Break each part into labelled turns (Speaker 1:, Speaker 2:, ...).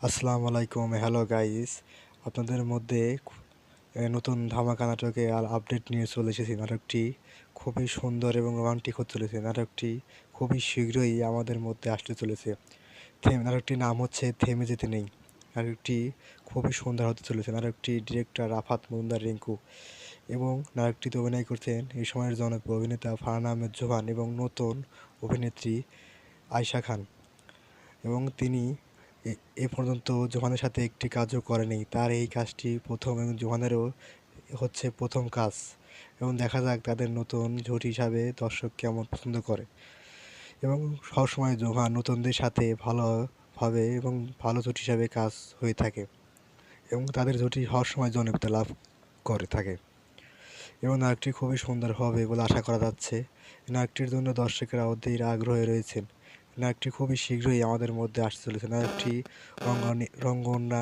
Speaker 1: আসসালামু আলাইকুম, hello guys. আপনাদের মধ্যে নতুন ধামাকা নাটকে আর আপডেট নিয়ে চলে এসেছি। নাটকটি খুবই সুন্দর এবং রোমান্টিক হতে চলেছে। নাটকটি খুবই শীঘ্রই আমাদের মধ্যে আসতে চলেছে। নাটকটির নাম হচ্ছে থেমে যেতে নেই। নাটকটি খুবই সুন্দর হতে চলেছে। নাটকটি ডিরেক্টর রাফাত মজুমদার রিংকু এবং নাটকটিতে অভিনয় করছেন এই সময়ের জনপ্রিয় অভিনেতা ফারহান আহমেদ জোবান এবং নতুন অভিনেত্রী আয়শা খান। এবং তিনি এ পর্যন্ত জোহানের সাথে একটি কাজও করেনি। তার এই কাজটি প্রথম এবং জোহানেরও হচ্ছে প্রথম কাজ। এবং দেখা যাক তাদের নতুন জুটি হিসাবে দর্শক কেমন পছন্দ করে। এবং সবসময় জোহান নতুনদের সাথে ভালোভাবে এবং ভালো জুটি হিসাবে কাজ হয়ে থাকে এবং তাদের জুটি হওয়ার সময় জনপ্রিয়তা লাভ করে থাকে। এবং নাটকটি খুবই সুন্দর হবে বলে আশা করা যাচ্ছে। নাটকটির জন্য দর্শকেরা অধীর আগ্রহে রয়েছেন। নাটকটি খুবই শীঘ্রই আমাদের মধ্যে আসতে চলেছে। নাটকটি রঙ্গনা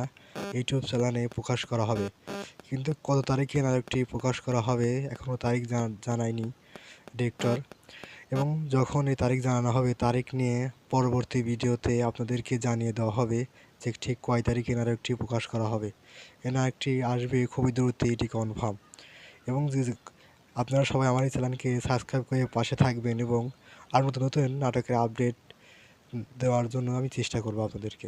Speaker 1: ইউটিউব চ্যানেলে প্রকাশ করা হবে, কিন্তু কত তারিখে নাটকটি প্রকাশ করা হবে এখনও তারিখ জানায়নি ডিরেক্টর। এবং যখন এই তারিখ জানানো হবে, তারিখ নিয়ে পরবর্তী ভিডিওতে আপনাদেরকে জানিয়ে দেওয়া হবে যে ঠিক কয় তারিখে নাটকটি প্রকাশ করা হবে। এই নাটকটি আসবে খুবই দ্রুত, এটি কনফার্ম। এবং আপনারা সবাই আমার এই চ্যানেলকে সাবস্ক্রাইব করে পাশে থাকবেন এবং আর নতুন নতুন নাটকের আপডেট দেওয়ার জন্য আমি চেষ্টা করব আপনাদেরকে।